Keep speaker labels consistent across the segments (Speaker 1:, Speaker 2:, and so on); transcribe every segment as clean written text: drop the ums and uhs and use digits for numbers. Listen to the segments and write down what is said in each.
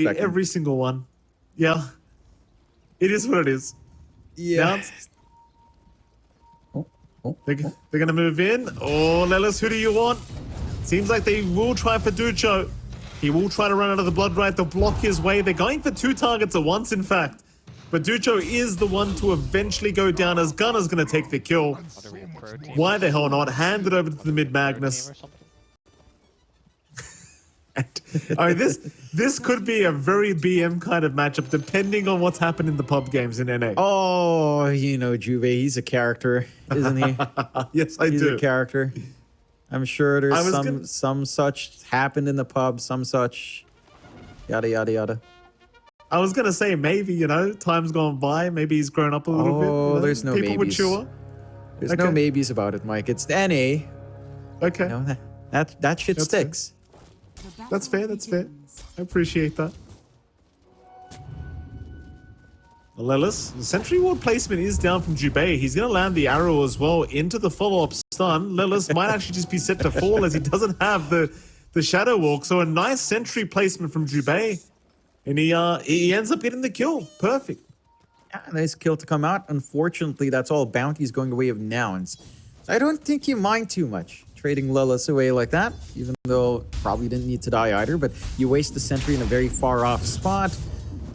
Speaker 1: every single one. Yeah. It is what it is.
Speaker 2: Yeah.
Speaker 1: They're going to move in. Oh, Lelis, who do you want? Seems like they will try for Ducho. He will try to run out of the blood right to block his way. They're going for 2 targets at once, in fact. But Ducho is the one to eventually go down as Gunner's going to take the kill. Why the hell not? Hand it over to the mid Magnus. I mean, this could be a very BM kind of matchup, depending on what's happened in the pub games in NA.
Speaker 2: Oh, you know, Juve, he's a character, isn't he?
Speaker 1: Yes, I do.
Speaker 2: He's a character. I'm sure there's some such happened in the pub, some such yada, yada, yada.
Speaker 1: I was going to say maybe, you know, time's gone by. Maybe he's grown up a little bit.
Speaker 2: Oh, there's no
Speaker 1: people
Speaker 2: maybes.
Speaker 1: Mature.
Speaker 2: There's no maybes about it, Mike. It's NA.
Speaker 1: Okay.
Speaker 2: You know, that shit sticks.
Speaker 1: That's fair. That's fair. I appreciate that. Lelis, the Sentry Ward placement is down from Jubei. He's going to land the arrow as well into the follow-up stun. Lelis might actually just be set to fall as he doesn't have the Shadow Walk. So a nice Sentry placement from Jubei. And he ends up getting the kill. Perfect.
Speaker 2: Yeah, nice kill to come out. Unfortunately, that's all bounties going the way of nouns. So I don't think you mind too much trading Lelis away like that, even though probably didn't need to die either. But you waste the Sentry in a very far off spot.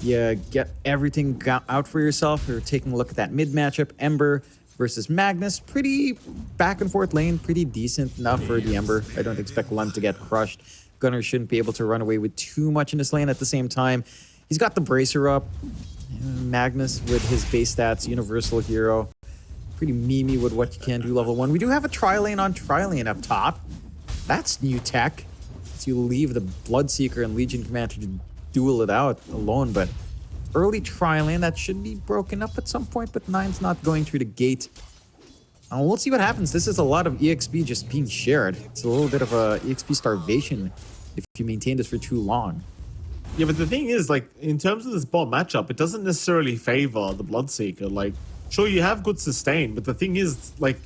Speaker 2: You get everything out for yourself. You're taking a look at that mid matchup. Ember versus Magnus. Pretty back and forth lane. Pretty decent enough for the Ember. I don't expect Lem to get crushed. Gunner shouldn't be able to run away with too much in this lane at the same time. He's got the bracer up. Magnus with his base stats, universal hero. Pretty memey with what you can do level 1. We do have a tri-lane on tri-lane up top. That's new tech. So you leave the Bloodseeker and Legion Commander to duel it out alone, but early tri-lane, that should be broken up at some point, but Nine's not going through the gate. We'll see what happens. This is a lot of EXP just being shared. It's a little bit of a EXP starvation if you maintain this for too long.
Speaker 1: Yeah, but the thing is, like, in terms of this bot matchup, it doesn't necessarily favor the Bloodseeker. Like, sure, you have good sustain, but the thing is, like,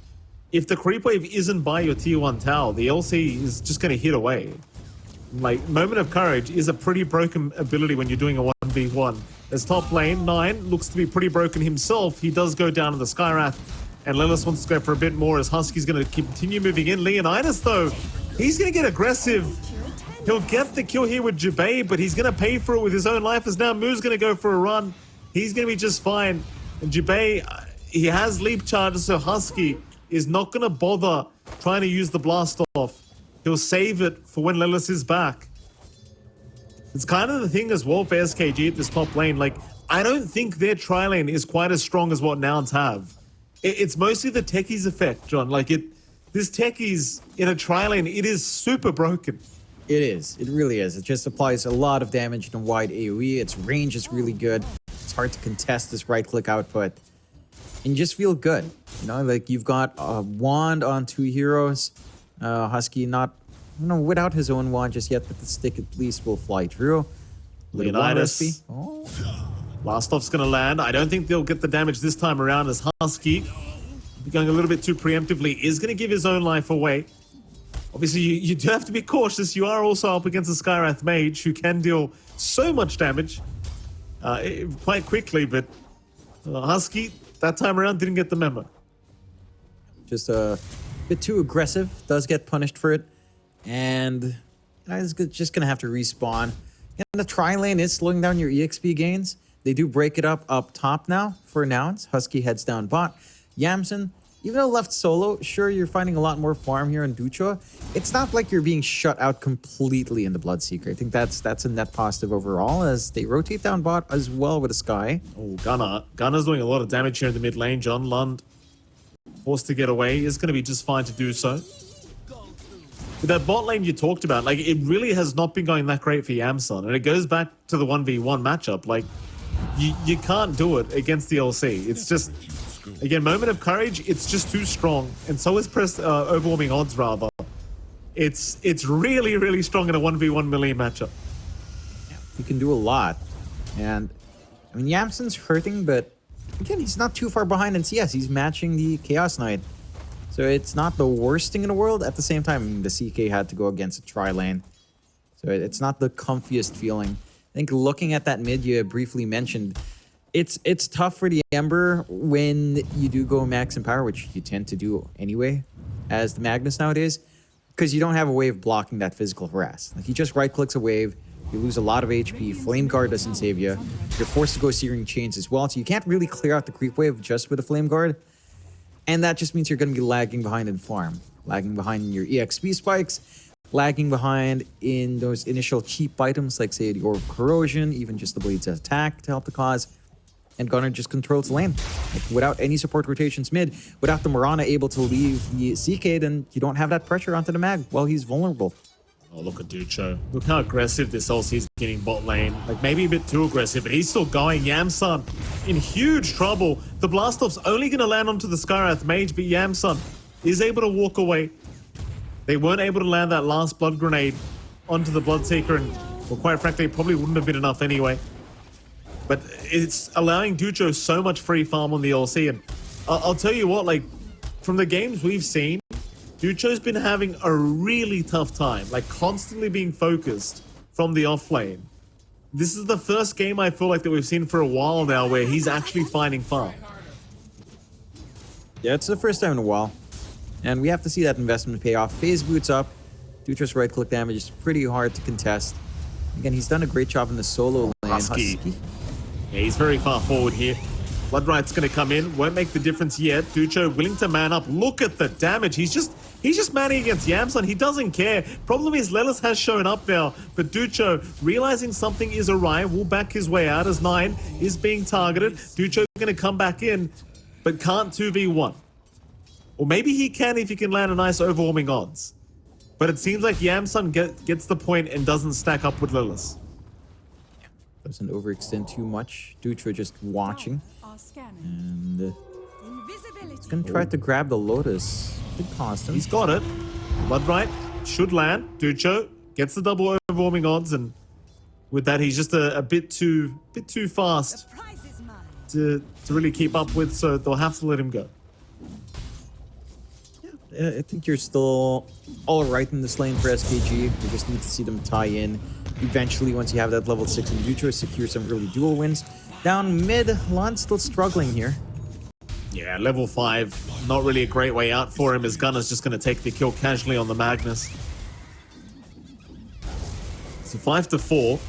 Speaker 1: if the creep wave isn't by your tier 1 tower, the LC is just going to hit away. Like, Moment of Courage is a pretty broken ability when you're doing a 1v1. As top lane, Nine looks to be pretty broken himself. He does go down to the Skywrath, and Lelis wants to go for a bit more as Husky's going to continue moving in. Leonidas, though, he's going to get aggressive. He'll get the kill here with Jubei, but he's going to pay for it with his own life as now Moo's going to go for a run. He's going to be just fine. And Jubei, he has leap charges, so Husky is not going to bother trying to use the blast off. He'll save it for when Lelis is back. It's kind of the thing as well for SKG at this top lane. Like, I don't think their tri-lane is quite as strong as what Nouns have. It's mostly the techies effect, John. Like, this techies in a tri-lane, it is super broken.
Speaker 2: It is. It really is. It just applies a lot of damage in a wide AoE. Its range is really good. It's hard to contest this right-click output. And you just feel good. You know, like you've got a wand on 2 heroes. Husky not, you know, without his own wand just yet, but the stick at least will fly through.
Speaker 1: Leonidas.
Speaker 2: Oh.
Speaker 1: Last off's going to land. I don't think they'll get the damage this time around as Husky, going a little bit too preemptively, is going to give his own life away. Obviously, you do have to be cautious. You are also up against a Skywrath Mage who can deal so much damage quite quickly, but Husky, that time around, didn't get the memo.
Speaker 2: Just a bit too aggressive, does get punished for it, and is just going to have to respawn. And the tri-lane is slowing down your EXP gains. They do break it up top now for Nouns. Husky heads down bot. Yamsen, even though left solo, sure, you're finding a lot more farm here in Ducho. It's not like you're being shut out completely in the Bloodseeker. I think that's a net positive overall as they rotate down bot as well with a Sky.
Speaker 1: Oh, Gunner's doing a lot of damage here in the mid lane. John Lund, forced to get away, is going to be just fine to do so. With that bot lane you talked about, like, it really has not been going that great for Yamsen. And it goes back to the 1v1 matchup. Like, you can't do it against the LC. It's just... Again, Moment of Courage, it's just too strong. And so is Overwhelming Odds, rather. It's really, really strong in a 1v1 melee matchup.
Speaker 2: You can do a lot. And, I mean, Yamsen's hurting, but again, he's not too far behind in CS. He's matching the Chaos Knight. So it's not the worst thing in the world. At the same time, I mean, the CK had to go against a tri-lane. So it's not the comfiest feeling. I think looking at that mid you briefly mentioned, it's tough for the Ember when you do go max in power, which you tend to do anyway as the Magnus nowadays, because you don't have a wave blocking that physical harass. Like, he just right-clicks a wave, you lose a lot of HP, Flame Guard doesn't save you, you're forced to go Searing Chains as well, so you can't really clear out the creep wave just with a Flame Guard, and that just means you're going to be lagging behind in farm, lagging behind in your EXP spikes, lagging behind in those initial cheap items like, say, the Orb of Corrosion, even just the Blades of Attack to help the cause. And Gunnar just controls lane. Like, without any support rotations mid, without the Mirana able to leave the CK, then you don't have that pressure onto the mag while he's vulnerable.
Speaker 1: Oh, look at Ducho. Look how aggressive this LC is getting bot lane. Like, maybe a bit too aggressive, but he's still going. Yamsun in huge trouble. The Blastoff's only going to land onto the Skywrath Mage, but Yamsun is able to walk away. They weren't able to land that last Blood Grenade onto the Bloodseeker, and, well, quite frankly, it probably wouldn't have been enough anyway. But it's allowing Ducho so much free farm on the LC, and I'll tell you what, like, from the games we've seen, Ducho's been having a really tough time, like, constantly being focused from the off lane. This is the first game I feel like that we've seen for a while now where he's actually finding farm.
Speaker 2: Yeah, it's the first time in a while. And we have to see that investment pay off. Phase boots up. Dutro's right-click damage is pretty hard to contest. Again, he's done a great job in the solo lane.
Speaker 1: Husky. Yeah, he's very far forward here. Bloodright's going to come in. Won't make the difference yet. Ducho willing to man up. Look at the damage. He's just manning against Yamsun. He doesn't care. Problem is, Lelis has shown up now. But Ducho, realizing something is awry, will back his way out as 9 is being targeted. Ducho going to come back in, but can't 2v1. Or maybe he can if he can land a nice overwhelming odds. But it seems like Yamsun gets the point and doesn't stack up with Lelis.
Speaker 2: Doesn't overextend too much. Dutra just watching. And he's gonna try to grab the Lotus. Could cost him.
Speaker 1: He's got it. Bloodright should land. Ducho gets the double overwhelming odds, and with that, he's just a bit too fast to really keep up with. So they'll have to let him go.
Speaker 2: Yeah, I think you're still all right in this lane for SKG. We just need to see them tie in. Eventually, once you have that level 6 in Ducho, secure some early duel wins. Down mid, Lon's still struggling here.
Speaker 1: Yeah, level 5, not really a great way out for him, as Gunner's just going to take the kill casually on the Magnus. So 5-4.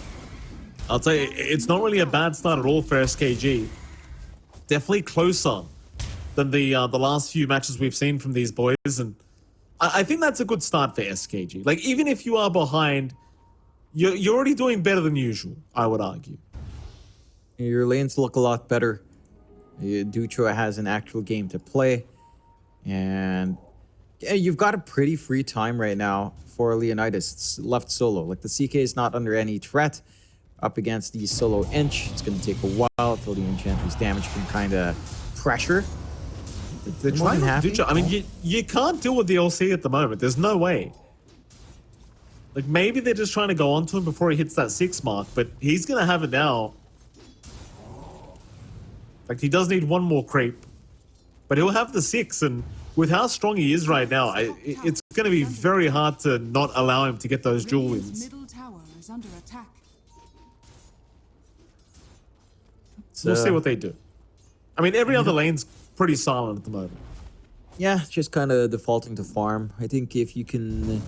Speaker 1: I'll tell you, it's not really a bad start at all for SKG. Definitely closer than the last few matches we've seen from these boys, and I think that's a good start for SKG. Like, even if you are behind, you're already doing better than usual, I would argue.
Speaker 2: Your lanes look a lot better. Ducho has an actual game to play. And you've got a pretty free time right now for Leonidas. It's left solo. Like, the CK is not under any threat up against the solo Inch. It's going to take a while till the Enchantress damage can kind of pressure.
Speaker 1: They're trying to Ducho. I mean, you can't deal with the LC at the moment. There's no way. Like, maybe they're just trying to go onto him before he hits that 6 mark, but he's going to have it now. Like, he does need one more creep, but he'll have the 6, and with how strong he is right now, it's going to be very hard to not allow him to get those duel wins. We'll see what they do. I mean, every other lane's pretty silent at the moment.
Speaker 2: Yeah, just kind of defaulting to farm. I think if you can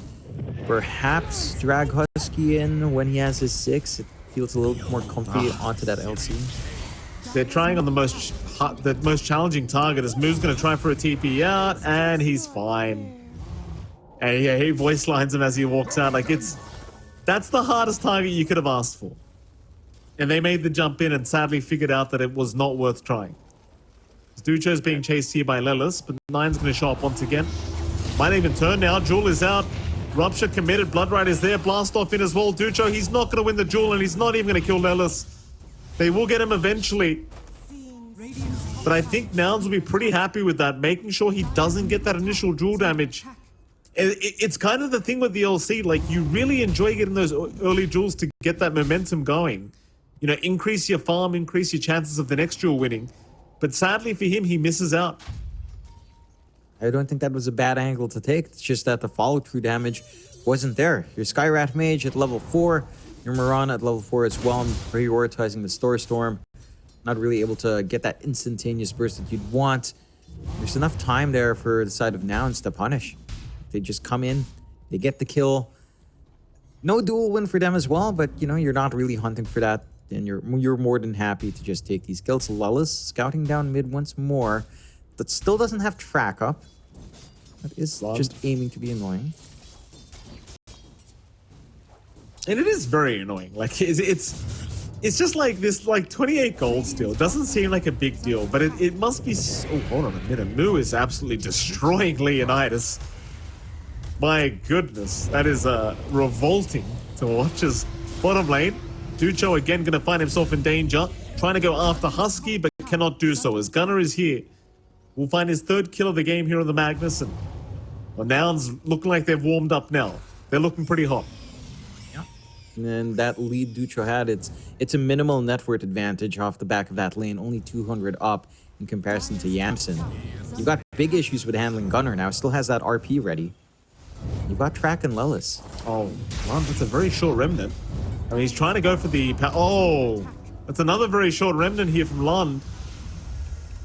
Speaker 2: perhaps drag Husky in when he has his 6, it feels a little more comfy onto that LC.
Speaker 1: They're trying on the most challenging target, as Moo's going to try for a TP out, and he's fine. And yeah, he voice lines him as he walks out. Like, that's the hardest target you could have asked for. And they made the jump in and sadly figured out that it was not worth trying. Ducho's being chased here by Lelis, but 9's going to show up once again. Might even turn now. Jewel is out. Rupture committed. Bloodright is there. Blast off in as well. Ducho, he's not going to win the duel, and he's not even going to kill Lelis. They will get him eventually. But I think Nouns will be pretty happy with that, making sure he doesn't get that initial duel damage. It's kind of the thing with the LC, like, you really enjoy getting those early duels to get that momentum going. You know, increase your farm, increase your chances of the next duel winning. But sadly for him, he misses out.
Speaker 2: I don't think that was a bad angle to take. It's just that the follow-through damage wasn't there. Your Skywrath Mage at level 4 Your Moran at level 4 as well. I'm prioritizing the Storm. Not really able to get that instantaneous burst that you'd want. There's enough time there for the side of Nouns to punish. They just come in, they get the kill. No dual win for them as well, but you know, you're not really hunting for that. And you're more than happy to just take these kills. Lullis scouting down mid once more. That still doesn't have track up. That is just aiming to be annoying.
Speaker 1: And it is very annoying. Like it's just like this, like 28 gold still. It doesn't seem like a big deal, but it must be. Oh, hold on a minute. Moo is absolutely destroying Leonidas. My goodness, that is revolting to watch. As bottom lane, Ducho again going to find himself in danger, trying to go after Husky, but cannot do so as Gunnar is here. We'll find his third kill of the game here on the Magnus, and well, Nouns looking like they've warmed up now. They're looking pretty hot.
Speaker 2: And then that lead Ducho had, it's a minimal net worth advantage off the back of that lane, only 200 up in comparison to Yamson. You've got big issues with handling Gunnar now, still has that RP ready. You've got Track and Lellis.
Speaker 1: Oh, Lund, that's a very short remnant. I mean, he's trying to go for the... Oh, that's another very short remnant here from Lund.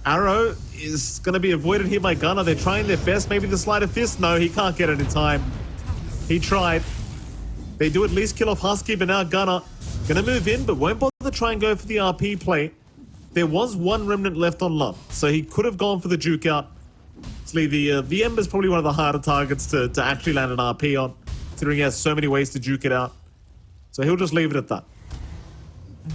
Speaker 1: Arrow is going to be avoided here by Gunnar. They're trying their best. Maybe the sleight of fist. No, he can't get it in time. He tried. They do at least kill off Husky, but now Gunnar gonna move in, but won't bother to try and go for the RP play. There was one remnant left on Lund, so he could have gone for the juke out. Actually, the Ember's probably one of the harder targets to actually land an RP on, considering he has so many ways to juke it out. So he'll just leave it at that.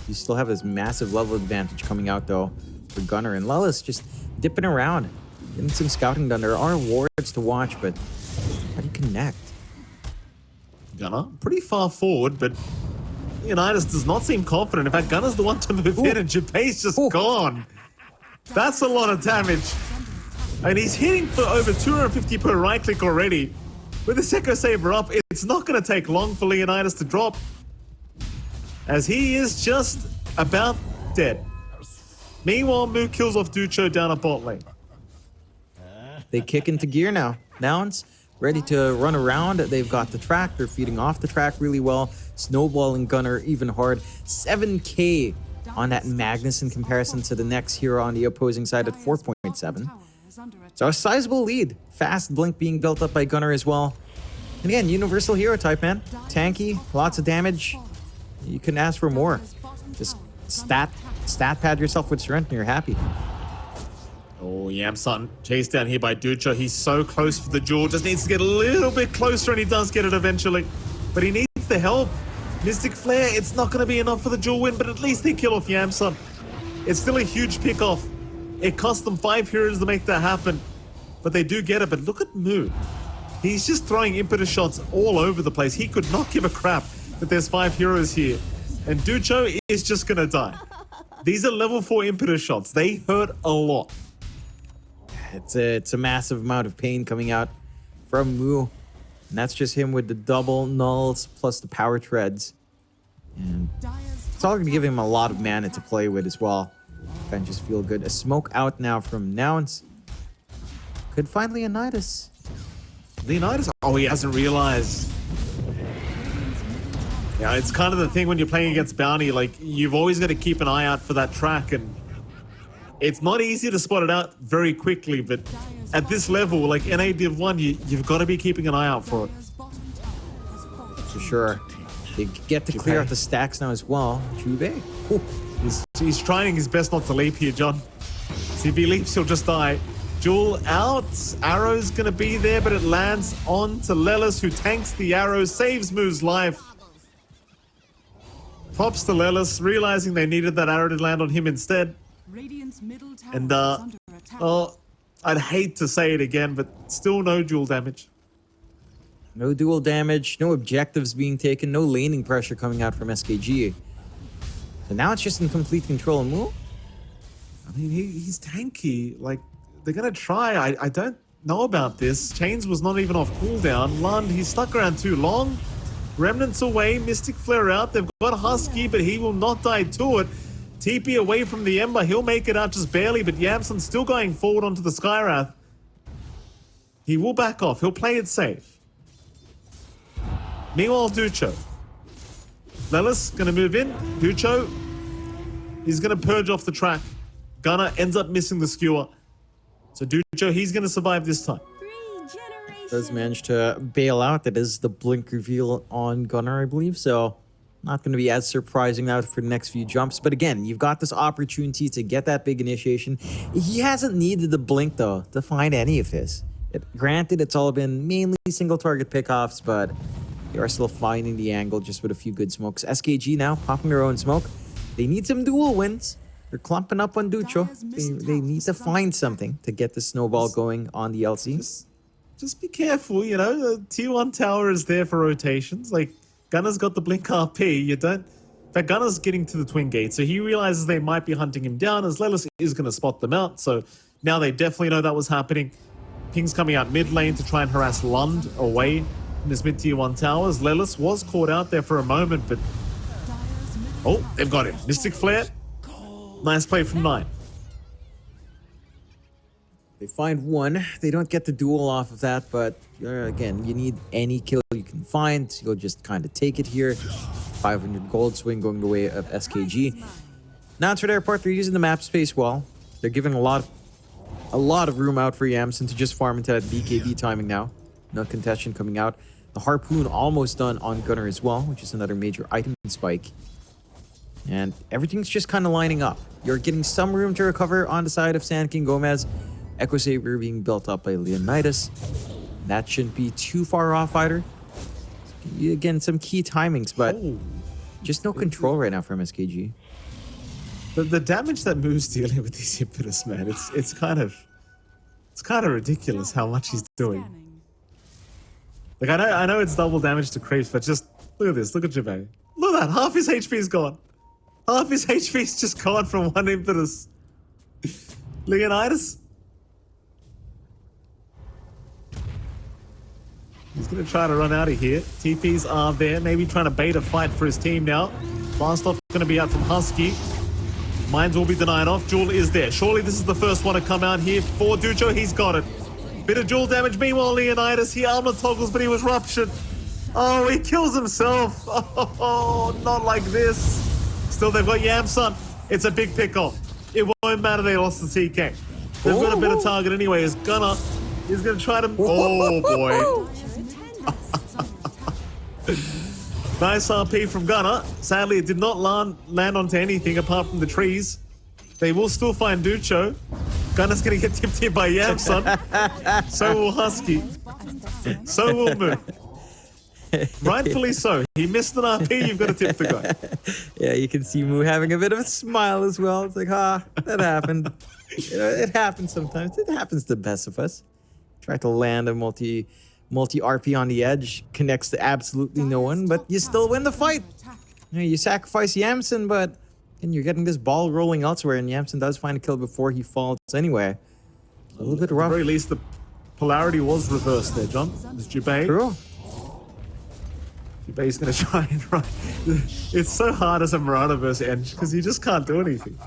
Speaker 2: You still have this massive level advantage coming out though for Gunnar, and Lellis just dipping around, getting some scouting done. There are wards to watch, but how do you connect?
Speaker 1: Gunnar, pretty far forward, but Leonidas does not seem confident. In fact, Gunnar's the one to move in, and Japay's just gone. That's a lot of damage. And he's hitting for over 250 per right click already. With the Echo Saber up, it's not going to take long for Leonidas to drop, as he is just about dead. Meanwhile, Moo kills off Ducho down a bot lane.
Speaker 2: They kick into gear now. Nouns ready to run around. They've got the track. They're feeding off the track really well. Snowballing Gunnar even hard. 7k on that Magnus in comparison to the next hero on the opposing side at 4.7. So a sizable lead. Fast blink being built up by Gunnar as well. And again, universal hero type, man. Tanky, lots of damage. You can ask for more. Just stat pad yourself with strength and you're happy.
Speaker 1: Oh, Yamson chased down here by Ducho. He's so close for the jewel. Just needs to get a little bit closer, and he does get it eventually. But he needs the help. Mystic Flare, it's not going to be enough for the jewel win, but at least they kill off Yamson. It's still a huge pick-off. It cost them 5 heroes to make that happen, but they do get it. But look at Moo. He's just throwing impetus shots all over the place. He could not give a crap that there's 5 heroes here. And Ducho is just going to die. These are level 4 impetus shots. They hurt a lot.
Speaker 2: It's a massive amount of pain coming out from Moo. And that's just him with the double nulls plus the power treads. And it's all going to give him a lot of mana to play with as well. Can just feel good. A smoke out now from Nouns. Could find Leonidas.
Speaker 1: Leonidas? Oh, he hasn't realized. Yeah, it's kind of the thing when you're playing against Bounty. Like, you've always got to keep an eye out for that track, and it's not easy to spot it out very quickly, but at this level, like NA Div 1, you've got to be keeping an eye out for it.
Speaker 2: For sure. They get to clear out the stacks now as well. Jube.
Speaker 1: He's trying his best not to leap here, John. See, if he leaps, he'll just die. Jewel out. Arrow's going to be there, but it lands on to Lelis, who tanks the arrow, saves Moo's life. Props to Lelis, realizing they needed that arrow to land on him instead. And, oh, I'd hate to say it again, but still no dual damage.
Speaker 2: No dual damage, no objectives being taken, no laning pressure coming out from SKG. So now it's just in complete control of Moo.
Speaker 1: I mean, he's tanky. Like, they're going to try. I don't know about this. Chains was not even off cooldown. Lund, he's stuck around too long. Remnants away, Mystic Flare out. They've got Husky, but he will not die to it. TP away from the Ember. He'll make it out just barely, but Yamson's still going forward onto the Skywrath. He will back off. He'll play it safe. Meanwhile, Ducho. Lelis gonna move in. Ducho, he's gonna purge off the track. Gunner ends up missing the skewer. So Ducho, he's gonna survive this time.
Speaker 2: Does manage to bail out. That is the blink reveal on Gunner, I believe. So not going to be as surprising now for the next few jumps. But again, you've got this opportunity to get that big initiation. He hasn't needed the blink, though, to find any of this. Granted, it's all been mainly single target pickoffs, but they are still finding the angle just with a few good smokes. SKG now popping their own smoke. They need some dual wins. They're clumping up on Ducho. They need to find something to get the snowball going on the LC.
Speaker 1: Just be careful, you know. The T1 tower is there for rotations. Like, Gunner's got the blink RP. You don't. In fact, Gunner's getting to the twin gate, so he realizes they might be hunting him down, as Lelis is going to spot them out. So now they definitely know that was happening. Ping's coming out mid lane to try and harass Lund away from this mid tier 1 towers. Lelis was caught out there for a moment, but oh, they've got him. Mystic Flare. Nice play from 9.
Speaker 2: They find one. They don't get the duel off of that, but again, you need any kill you can find. You'll just kind of take it here. 500 gold swing going the way of SKG. Now to their part, they're using the map space well. They're giving a lot of room out for Yamson to just farm into that BKB timing now. No contention coming out. The harpoon almost done on Gunner as well, which is another major item spike. And everything's just kind of lining up. You're getting some room to recover on the side of Sand King Gómez. Echo Saber being built up by Leonidas. That shouldn't be too far off either. Again, some key timings, but just no control right now from SKG.
Speaker 1: The damage that Moo's dealing with these impetus, man, it's kind of ridiculous how much he's doing. Like I know it's double damage to creeps, but just look at this. Look at Jabay. Look at that. Half his HP is gone. Half his HP is just gone from one impetus. Leonidas. He's going to try to run out of here. TPs are there. Maybe trying to bait a fight for his team now. Blast off going to be out from Husky. Mines will be denied off. Jewel is there. Surely this is the first one to come out here for Ducho. He's got it. Bit of Jewel damage. Meanwhile, Leonidas, he armor toggles, but he was ruptured. Oh, he kills himself. Oh, not like this. Still, they've got Yamson. It's a big pick-off. It won't matter they lost the TK. They've got a better target anyway. As Gunner is going to try to... Oh, boy. Nice RP from Gunner. Sadly, it did not land onto anything apart from the trees. They will still find Ducho. Gunner's going to get tipped here by Yamson. So will Husky. So will Moo. Rightfully so. He missed an RP. You've got to tip the guy.
Speaker 2: Yeah, you can see Moo having a bit of a smile as well. It's like, that happened. You know, it happens sometimes. It happens to the best of us. Try to land a multi RP on the edge, connects to absolutely no one, but you still win the fight. You know, you sacrifice Yamson, but and you're getting this ball rolling elsewhere, and Yamson does find a kill before he falls anyway. A little bit rough.
Speaker 1: At the very least, the polarity was reversed there, John. It's Jubei.
Speaker 2: True.
Speaker 1: Jubei's going to try and run. It's so hard as a Marauder versus Eng, because you just can't do anything.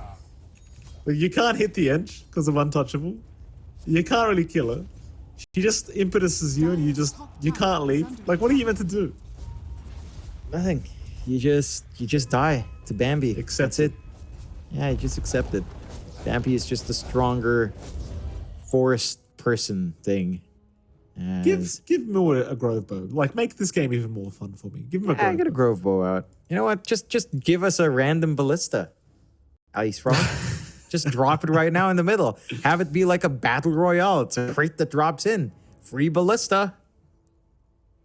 Speaker 1: Like, you can't hit the Eng because of Untouchable. You can't really kill her. She just impetuses you and you can't leave. Like, what are you meant to do?
Speaker 2: Nothing. You just die to Bambi. That's it. Yeah, you just accept it. Bambi is just a stronger forest person thing.
Speaker 1: Give Moo a Grove Bow. Like, make this game even more fun for me. Give him a Grove Bow.
Speaker 2: Get a Grove Bow out. You know what? Just give us a random ballista. Ice Frog. Just drop it right now in the middle. Have it be like a battle royale. It's a crate that drops in. Free ballista.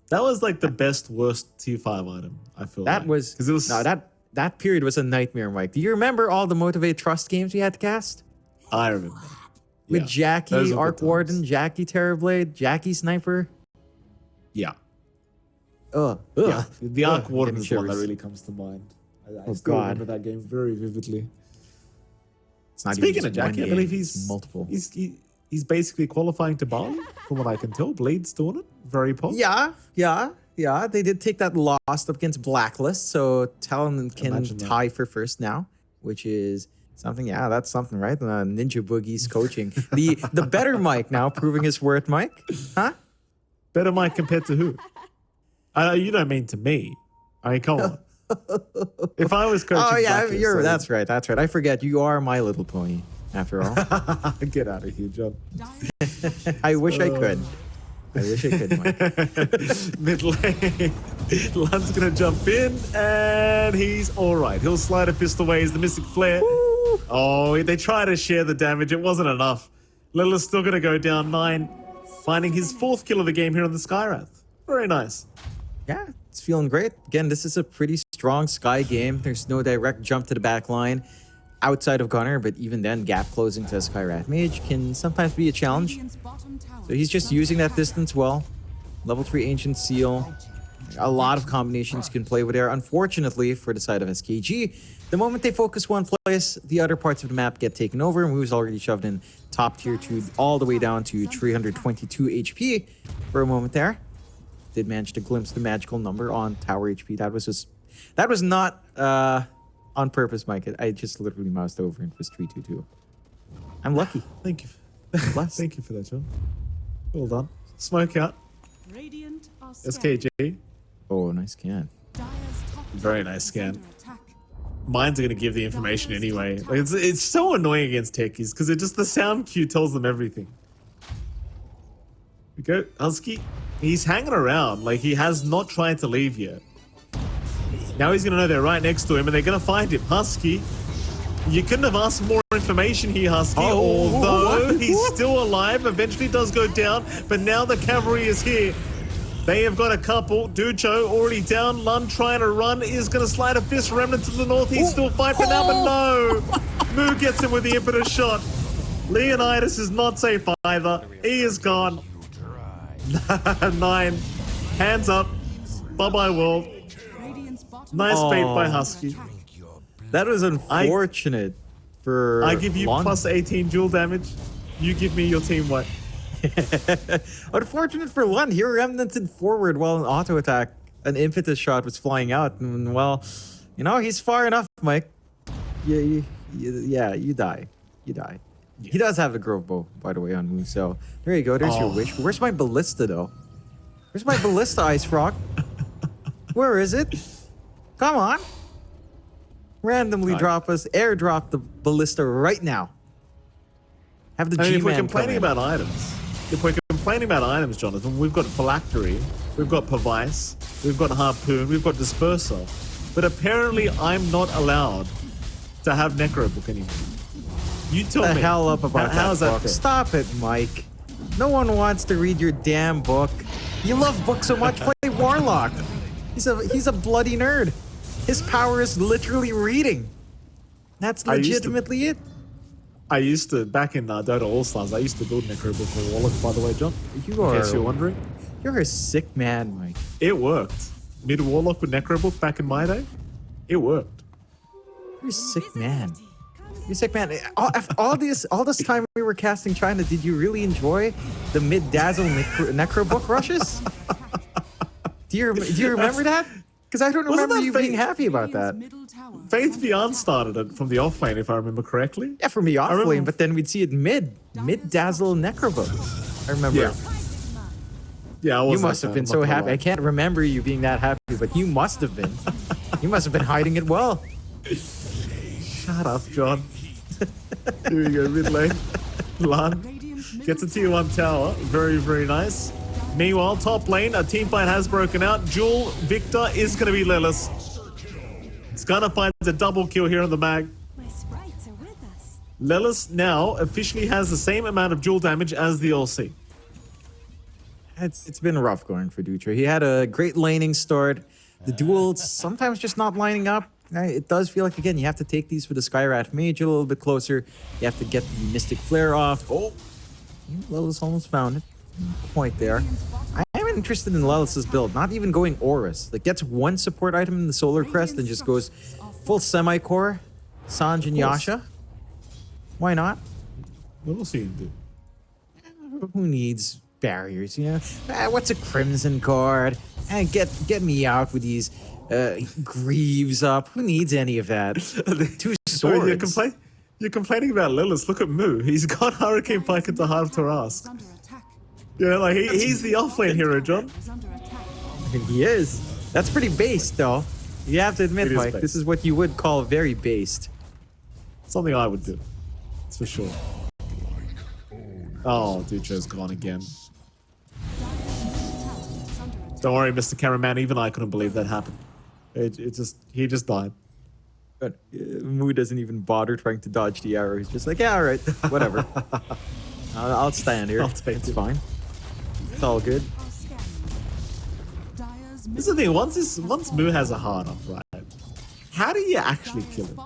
Speaker 1: That was like the best, worst tier 5 item, I feel
Speaker 2: that
Speaker 1: like.
Speaker 2: Was...
Speaker 1: Because it was...
Speaker 2: No, that period was a nightmare, Mike. Do you remember all the Motivate Trust games we had to cast?
Speaker 1: I remember.
Speaker 2: With Jackie, Arc Warden, Jackie Terrorblade, Jackie Sniper.
Speaker 1: Yeah.
Speaker 2: Yeah.
Speaker 1: The Arc Warden is one that really comes to mind. I still remember that game very vividly.
Speaker 2: It's not
Speaker 1: Speaking of Jackie, I believe he's
Speaker 2: multiple.
Speaker 1: He's basically qualifying to Bali, from what I can tell. Bleed's doing it. Very popular.
Speaker 2: Yeah. They did take that loss up against Blacklist, so Talon can tie for first now, which is something. Yeah, that's something, right? Ninja Boogie's coaching. The better Mike now proving his worth, Mike. Huh?
Speaker 1: Better Mike compared to who? You don't mean to me. I mean, come on. If I was coaching,
Speaker 2: Oh yeah,
Speaker 1: Blacklist,
Speaker 2: that's right. That's right. I forget you are My Little Pony after all.
Speaker 1: Get out of here, John.
Speaker 2: I wish I could. I wish I could, Mike.
Speaker 1: Mid lane. Lun's gonna jump in, and he's all right. He'll slide a fist away as the Mystic Flare.
Speaker 2: Woo.
Speaker 1: Oh, they try to share the damage. It wasn't enough. Little's still gonna go down 9, finding his 4th kill of the game here on the Skyrath. Very nice.
Speaker 2: Yeah, it's feeling great. Again, this is a pretty strong Sky game. There's no direct jump to the back line outside of Gunner, but even then, gap closing to Skyrath Mage can sometimes be a challenge. So he's just using that distance well. Level 3 Ancient Seal. A lot of combinations can play with there. Unfortunately, for the side of SKG, the moment they focus one place, the other parts of the map get taken over. Move's already shoved in top tier 2 all the way down to 322 HP for a moment there. Did manage to glimpse the magical number on tower HP. That was not on purpose, Mike. I just literally moused over and it was 322. I'm lucky.
Speaker 1: Thank you.
Speaker 2: Blessed.
Speaker 1: Thank you for that, John. Well done. Smoke out. SKG.
Speaker 2: Oh, nice scan.
Speaker 1: Very nice scan. Mines are going to give the information anyway. Like it's so annoying against techies because it just the sound cue tells them everything. We go, Husky. He's hanging around like he has not tried to leave yet. Now he's going to know they're right next to him and they're going to find him. Husky, you couldn't have asked for more information here, Husky. Although he's still alive, eventually does go down, but now the cavalry is here. They have got a couple. Ducho already down. Lund trying to run is going to slide a fist. Remnant to the north. He's still fighting now, but no. Moo gets him with the impetus shot. Leonidas is not safe either. He is gone. 9. Hands up. Bye-bye, world. Nice bait by Husky.
Speaker 2: That was unfortunate for
Speaker 1: I give you
Speaker 2: Lund.
Speaker 1: plus 18 dual damage. You give me your team what?
Speaker 2: Unfortunate for Lund. He remnanted forward while an auto attack, an impetus shot was flying out. And well, you know, he's far enough, Mike. You die. You die. Yeah. He does have a Grove Bow, by the way, on Moo. So there you go. There's your wish. Where's my Ballista, though? Where's my Ballista, Ice Frog? Where is it? Come on. Randomly airdrop the Ballista right now. Have the G-Man
Speaker 1: if we're complaining about items, Jonathan, we've got Phylactery, we've got Pervice, we've got Harpoon, we've got Disperser. But apparently I'm not allowed to have Necrobook anymore. You tell me.
Speaker 2: The hell up about
Speaker 1: how's
Speaker 2: that
Speaker 1: that
Speaker 2: book.
Speaker 1: fair?
Speaker 2: Stop it, Mike. No one wants to read your damn book. You love books so much, play Warlock. He's a bloody nerd. His power is literally reading. That's legitimately it.
Speaker 1: I used to, back in Dota All-Stars, I used to build Necrobook for Warlock, by the way, John. In case you're wondering.
Speaker 2: You're a sick man, Mike.
Speaker 1: It worked. Mid Warlock with Necrobook back in my day, it worked.
Speaker 2: You're a sick man. You're a sick man. All this time we were casting China, did you really enjoy the mid-dazzle Necrobook rushes? Do you remember that? Because I don't remember you being happy about that.
Speaker 1: Faith Beyond started it from the off lane, if I remember correctly.
Speaker 2: Yeah, from the off lane, but then we'd see it mid-dazzle Necrobook. I remember.
Speaker 1: Yeah, I
Speaker 2: you must have been so happy. I can't remember you being that happy, but you must have been. You must have been hiding it well.
Speaker 1: Shut up, John. Here we go, mid lane. Lund gets a tier 1 tower. Very, very nice. Meanwhile, top lane, a team fight has broken out. Jewel Victor is going to be Lilith. Stunner finds a double kill here on the mag. Lilith now officially has the same amount of dual damage as the LC.
Speaker 2: It's been rough going for Dutra. He had a great laning start. The duels sometimes just not lining up. It does feel like, again, you have to take these for the Skyrath Mage a little bit closer. You have to get the Mystic Flare off. Oh, Lilith almost found it. Point there. I am interested in Lilith's build, not even going Aurus. Like, gets one support item in the Solar Crest and just goes full semi-core, Sanj and Yasha. Why not?
Speaker 1: We'll see him do.
Speaker 2: Who needs barriers, you know? What's a Crimson card? Get me out with these Greaves up. Who needs any of that? 2 swords.
Speaker 1: You're complaining about Lilith. Look at Moo. He's got Hurricane Pike into Heart of Tarask. Yeah, like he's the offlane hero, John.
Speaker 2: He is. That's pretty base, though. You have to admit,
Speaker 1: It is
Speaker 2: Mike,
Speaker 1: based.
Speaker 2: this is what you would call very based.
Speaker 1: Something I would do. That's for sure. Oh, Ducho's gone again. Don't worry, Mr. Cameraman. Even I couldn't believe that happened. He just died.
Speaker 2: But Moo doesn't even bother trying to dodge the arrow. He's just like, yeah, all right, whatever. I'll stand here.
Speaker 1: I'll take
Speaker 2: it's
Speaker 1: it.
Speaker 2: fine. It's all good.
Speaker 1: This is the thing. Once Moo has a hard up, right? How do you actually kill him?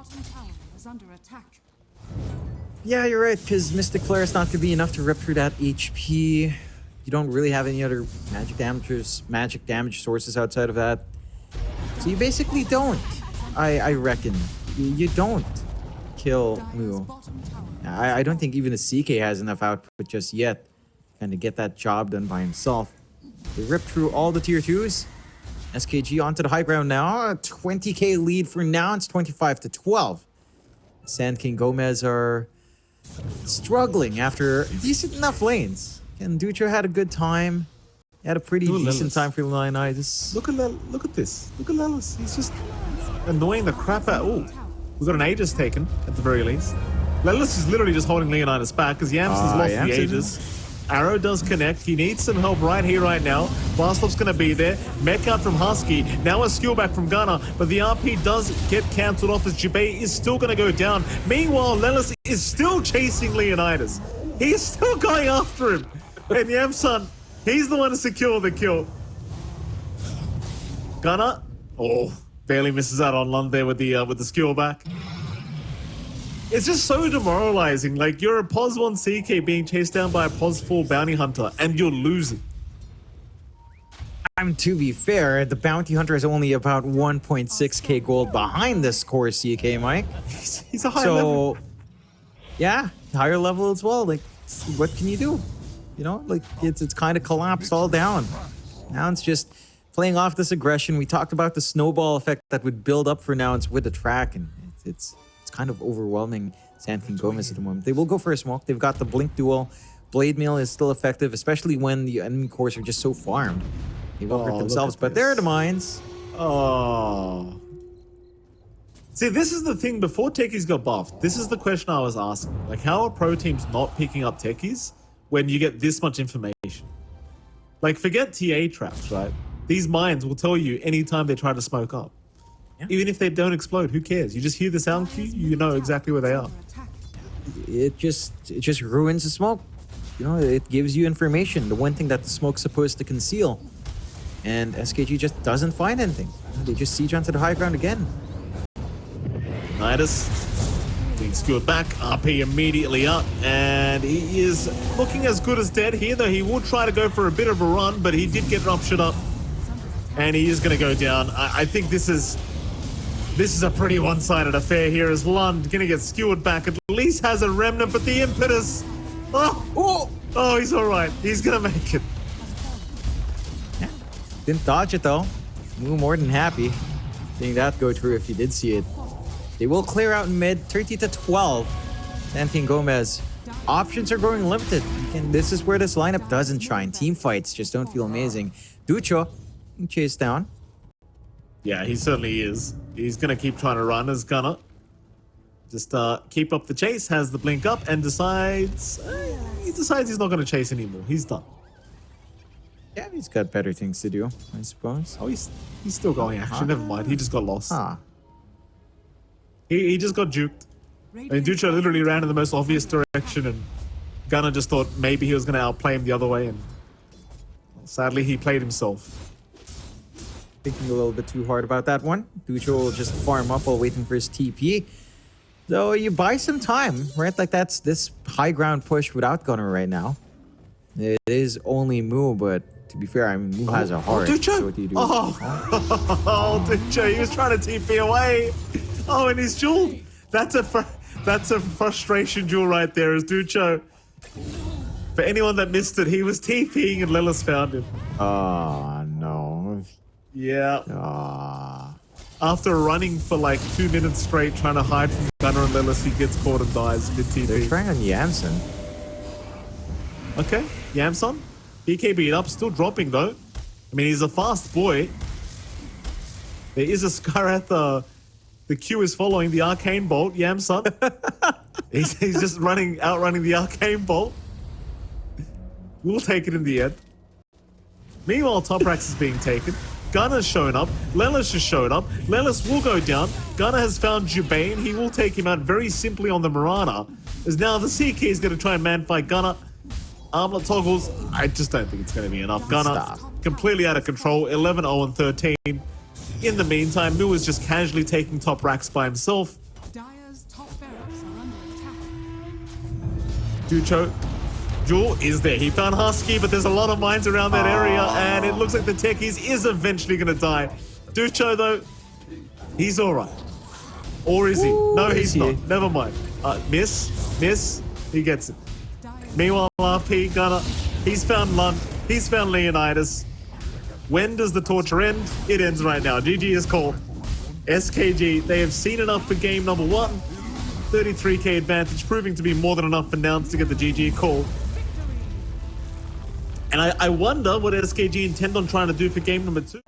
Speaker 2: Yeah, you're right, because Mystic Flare is not going to be enough to rip through that HP. You don't really have any other magic damage sources outside of that. So you basically don't. I reckon. You don't kill Moo. I don't think even a CK has enough output just yet and to get that job done by himself. They rip through all the tier 2s. SKG onto the high ground now. A 20k lead for now. It's 25 to 12. Sand King Gómez are struggling after decent enough lanes. And Ducho had a good time. He had a pretty decent time for Leonidas.
Speaker 1: Look at this. Look at Lelis. He's just annoying the crap out. Oh, we got an Aegis taken at the very least. Lelis is literally just holding Leonidas back because Yamson's lost the Aegis. Arrow does connect. He needs some help right here, right now. Blastov's going to be there. Mech out from Husky. Now a skill back from Gunner. But the RP does get cancelled off as Jabay is still going to go down. Meanwhile, Lelis is still chasing Leonidas. He's still going after him. And Yamson, he's the one to secure the kill. Gunner, barely misses out on Lund there with the skill back. It's just so demoralizing. Like, you're a POS 1 CK being chased down by a POS 4 bounty hunter, and you're losing.
Speaker 2: To be fair, the bounty hunter is only about 1.6k gold behind this core CK, Mike.
Speaker 1: He's a high level.
Speaker 2: Yeah, higher level as well. Like, what can you do? You know, like, it's kind of collapsed all down. Now it's just playing off this aggression. We talked about the snowball effect that would build up for Nouns with the track, and it's kind of overwhelming Sand King Gómez at the moment. They will go for a smoke. They've got the Blink duel. Blade Mail is still effective, especially when the enemy cores are just so farmed. They will hurt themselves, but there are the mines.
Speaker 1: Oh. See, this is the thing. Before techies got buffed, this is the question I was asking. Like, how are pro teams not picking up techies when you get this much information? Like, forget TA traps, right? These mines will tell you anytime they try to smoke up. Yeah. Even if they don't explode, who cares? You just hear the sound cue, you know exactly where they are.
Speaker 2: It just ruins the smoke. You know, it gives you information, the one thing that the smoke's supposed to conceal. And SKG just doesn't find anything. They just siege onto the high ground again.
Speaker 1: Nidus being skewed back, RP immediately up, and he is looking as good as dead here, though he will try to go for a bit of a run, but he did get ruptured up. And he is going to go down. I think this is a pretty one-sided affair here as Lund going to get skewered back. At least has a remnant, but the impetus. Oh, he's all right. He's going to make it.
Speaker 2: Yeah. Didn't dodge it, though. More than happy seeing that go through if you did see it. They will clear out in mid, 30 to 12. Sand King Gómez. Options are growing limited. And this is where this lineup doesn't shine. Team fights just don't feel amazing. Ducho chased down.
Speaker 1: Yeah, he certainly is. He's going to keep trying to run as Gunner. Just keep up the chase, has the blink up, and decides he's not going to chase anymore. He's done.
Speaker 2: Yeah, he's got better things to do, I suppose.
Speaker 1: Oh, he's still going action. Never mind. He just got lost. He just got juked. And Ducho literally ran in the most obvious direction, and Gunner just thought maybe he was going to outplay him the other way, and sadly he played himself.
Speaker 2: Thinking a little bit too hard about that one. Ducho will just farm up while waiting for his TP. Though you buy some time, right? Like that's this high ground push without Gunner right now. It is only Moo, but to be fair, I mean, Moo has a heart.
Speaker 1: Ducho!
Speaker 2: So what do you do?
Speaker 1: Ducho, he was trying to TP away. Oh, and he's jewel. That's a frustration jewel right there, is Ducho. For anyone that missed it, he was TPing and Lelis found him.
Speaker 2: Oh, no.
Speaker 1: Yeah. After running for like 2 minutes straight trying to hide from Gunner and Lelis, he gets caught and dies mid-TP.
Speaker 2: They're trying on Yamson.
Speaker 1: Okay, Yamson. BKB up, still dropping though. I mean, he's a fast boy. There is a Skyrath. The Q is following the Arcane Bolt. Yamson. he's just outrunning the Arcane Bolt. We'll take it in the end. Meanwhile, Toprax is being taken. Gunna's shown up. Lelis has shown up. Lelis will go down. Gunna has found Jubane. He will take him out very simply on the Mirana. As now the CK is going to try and man-fight Gunna. Armlet toggles. I just don't think it's going to be enough. Gunna completely out of control. 11-0-13. In the meantime, Mu is just casually taking top racks by himself.
Speaker 3: Dire's top barracks are under attack.
Speaker 1: Ducho. Jewel is there. He found Husky, but there's a lot of mines around that area, and it looks like the Techies is eventually going to die. Ducho, though, he's all right. Or is he? No, he's not. Never mind. Miss. He gets it. Meanwhile, RP, Gunner, he's found Lund. He's found Leonidas. When does the torture end? It ends right now. GG is called. SKG, they have seen enough for game number 1. 33k advantage, proving to be more than enough for Nouns to get the GG call. And I wonder what SKG intend on trying to do for game number 2.